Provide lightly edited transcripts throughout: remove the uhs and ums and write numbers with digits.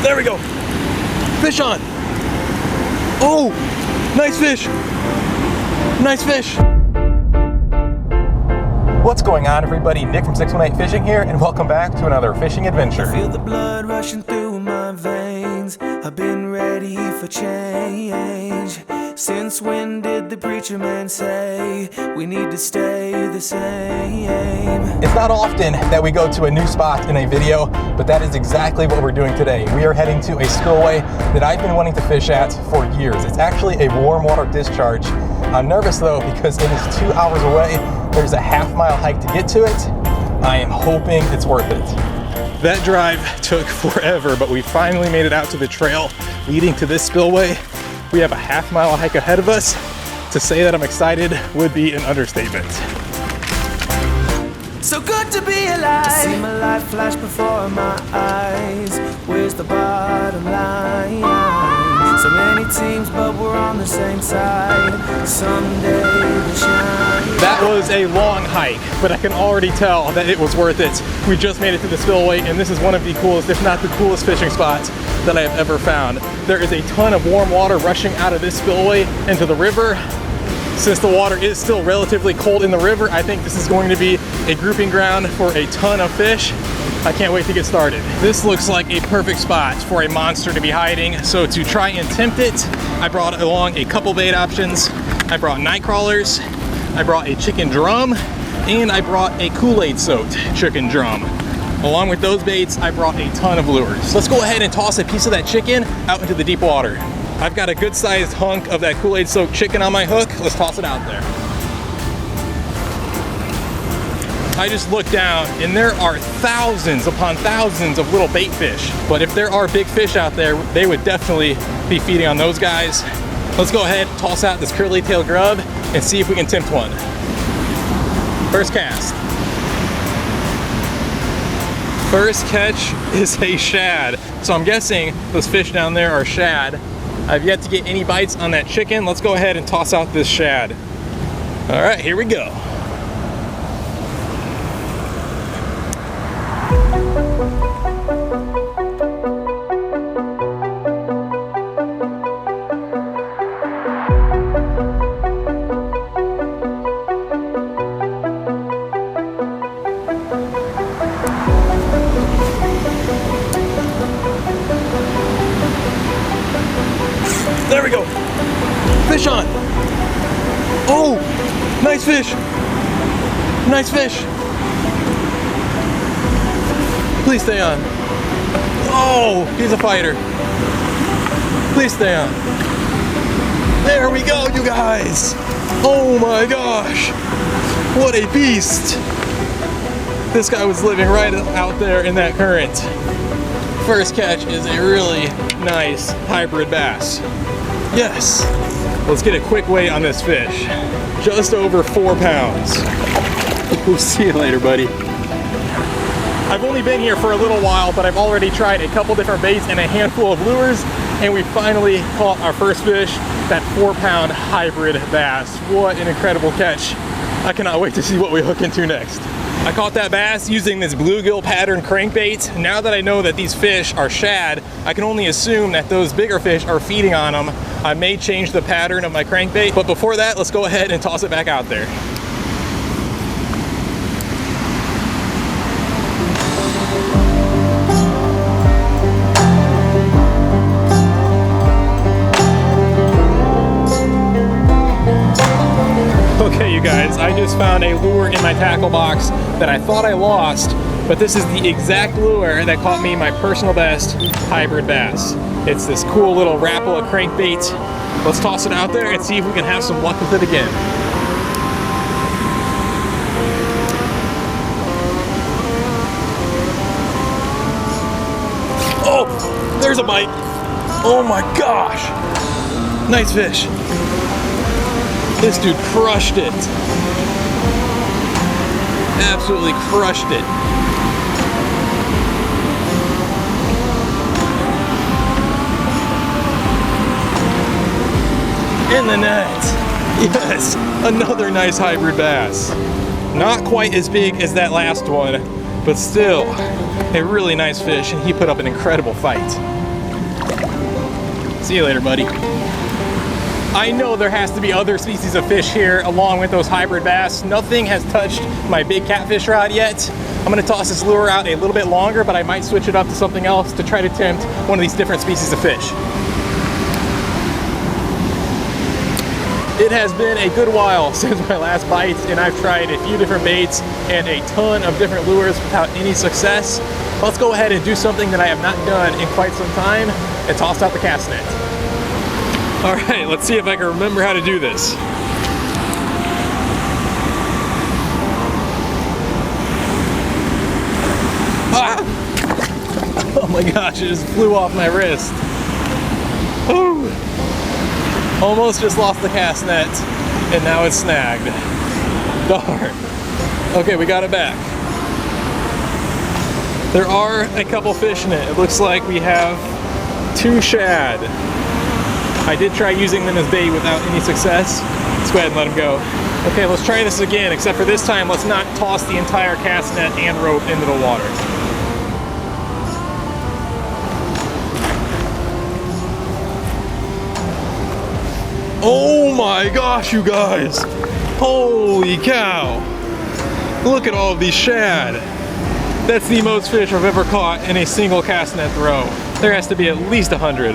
There we go. Fish on. Oh, nice fish. Nice fish. What's going on, everybody? Nick from 618 Fishing here, and welcome back to another fishing adventure. I feel the blood rushing through my veins. I've been ready for change. Since when did the preacher man say we need to stay the same? It's not often that we go to a new spot in a video, but that is exactly what we're doing today. We are heading to a spillway that I've been wanting to fish at for years. It's actually a warm water discharge. I'm nervous though because it is 2 hours away. There's a half-mile hike to get to it. I am hoping it's worth it. That drive took forever, but we finally made it out to the trail leading to this spillway. We have a half-mile hike ahead of us. To say that I'm excited would be an understatement. So good to be alive. To see my life flash before my eyes. Where's the bottom line? So many teams, but we're on the same side. Someday we'll shine. That was a long hike, but I can already tell that it was worth it. We just made it to the spillway, and this is one of the coolest, if not the coolest fishing spots that I have ever found. There is a ton of warm water rushing out of this spillway into the river. Since the water is still relatively cold in the river, I think this is going to be a grouping ground for a ton of fish. I can't wait to get started. This looks like a perfect spot for a monster to be hiding. So to try and tempt it, I brought along a couple bait options. I brought night crawlers, I brought a chicken drum, and I brought a Kool-Aid soaked chicken drum. Along with those baits, I brought a ton of lures. Let's go ahead and toss a piece of that chicken out into the deep water. I've got a good sized hunk of that Kool-Aid soaked chicken on my hook. Let's toss it out there. I just looked down and there are thousands upon thousands of little bait fish. But if there are big fish out there, they would definitely be feeding on those guys. Let's go ahead, toss out this curly tail grub and see if we can tempt one. First cast. First catch is a shad. So I'm guessing those fish down there are shad. I've yet to get any bites on that chicken. Let's go ahead and toss out this shad. All right, here we go. There we go. Fish on. Oh, nice fish. Nice fish. Please stay on. Oh, he's a fighter. Please stay on. There we go, you guys. Oh my gosh. What a beast. This guy was living right out there in that current. First catch is a really nice hybrid bass. Yes. Let's get a quick weigh on this fish. Just over 4 pounds. We'll see you later, buddy. I've only been here for a little while, but I've already tried a couple different baits and a handful of lures, and we finally caught our first fish, that 4-pound hybrid bass. What an incredible catch. I cannot wait to see what we hook into next. I caught that bass using this bluegill pattern crankbait. Now that I know that these fish are shad, I can only assume that those bigger fish are feeding on them. I may change the pattern of my crankbait, but before that, let's go ahead and toss it back out there. Okay, you guys, I just found a lure in my tackle box that I thought I lost, but this is the exact lure that caught me my personal best hybrid bass. It's this cool little Rapala crankbait. Let's toss it out there and see if we can have some luck with it again. Oh, there's a bite. Oh my gosh. Nice fish. This dude crushed it. Absolutely crushed it. In the net. Yes, another nice hybrid bass. Not quite as big as that last one, but still a really nice fish, and he put up an incredible fight. See you later, buddy. I know there has to be other species of fish here along with those hybrid bass. Nothing has touched my big catfish rod yet. I'm gonna toss this lure out a little bit longer, but I might switch it up to something else to try to tempt one of these different species of fish. It has been a good while since my last bites, and I've tried a few different baits and a ton of different lures without any success. Let's go ahead and do something that I have not done in quite some time and toss out the cast net. All right, let's see if I can remember how to do this. Ah! Oh my gosh, it just flew off my wrist. Ooh. Almost just lost the cast net, and now it's snagged. Darn. Okay, we got it back. There are a couple fish in it. It looks like we have 2 shad. I did try using them as bait without any success. Let's go ahead and let them go. Okay, let's try this again, except for this time, let's not toss the entire cast net and rope into the water. Oh my gosh, you guys! Holy cow! Look at all of these shad. That's the most fish I've ever caught in a single cast net throw. There has to be at least 100.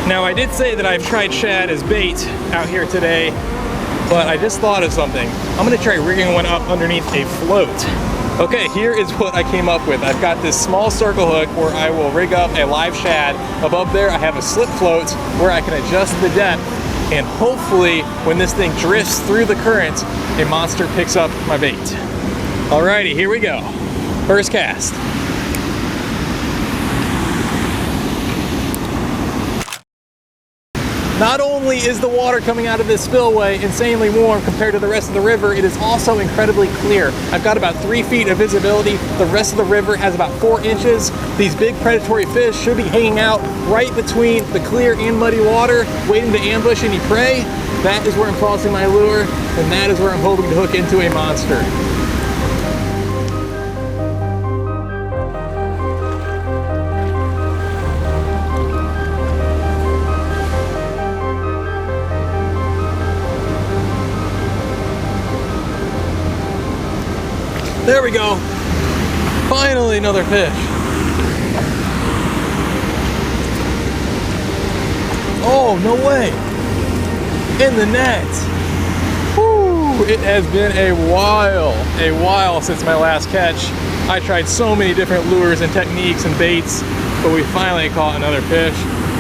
Now, I did say that I've tried shad as bait out here today, but I just thought of something. I'm gonna try rigging one up underneath a float. Okay, here is what I came up with. I've got this small circle hook where I will rig up a live shad. Above there, I have a slip float where I can adjust the depth, and hopefully, when this thing drifts through the current, a monster picks up my bait. Alrighty, here we go. First cast. Not only is the water coming out of this spillway insanely warm compared to the rest of the river, it is also incredibly clear. I've got about 3 feet of visibility. The rest of the river has about 4 inches. These big predatory fish should be hanging out right between the clear and muddy water, waiting to ambush any prey. That is where I'm tossing my lure, and that is where I'm hoping to hook into a monster. There we go. Finally another fish. Oh, no way. In the net. Whew, it has been a while since my last catch. I tried so many different lures and techniques and baits, but we finally caught another fish,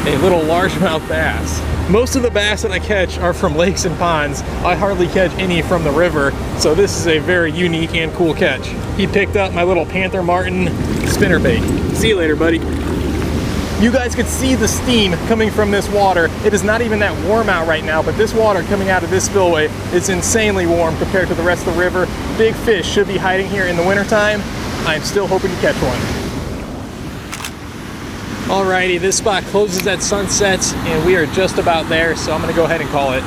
a little largemouth bass. Most of the bass that I catch are from lakes and ponds. I hardly catch any from the river, so this is a very unique and cool catch. He picked up my little Panther Martin spinnerbait. See you later, buddy. You guys could see the steam coming from this water. It is not even that warm out right now, but this water coming out of this spillway is insanely warm compared to the rest of the river. Big fish should be hiding here in the wintertime. I'm still hoping to catch one. Alrighty, this spot closes at sunset and we are just about there, so I'm gonna go ahead and call it.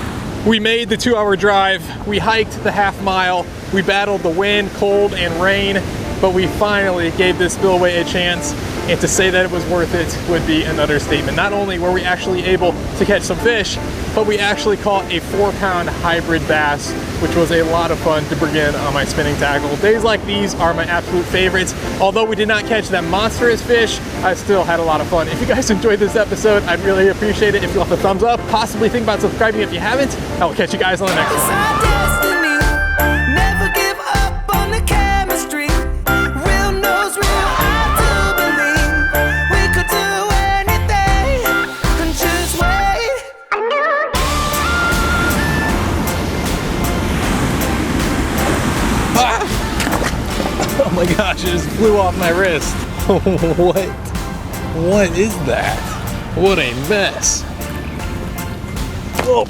We made the 2-hour drive, we hiked the half mile, we battled the wind, cold, and rain, but we finally gave this spillway a chance, and to say that it was worth it would be an understatement. Not only were we actually able to catch some fish, but we actually caught a 4-pound hybrid bass, which was a lot of fun to bring in on my spinning tackle. Days like these are my absolute favorites. Although we did not catch that monstrous fish, I still had a lot of fun. If you guys enjoyed this episode, I'd really appreciate it if you left a thumbs up. Possibly think about subscribing if you haven't. I will catch you guys on the next one. Oh my gosh, it just flew off my wrist. What is that? What a mess. Oh.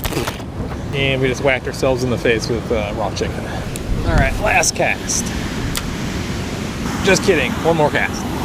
And we just whacked ourselves in the face with raw chicken. All right, last cast. Just kidding, one more cast.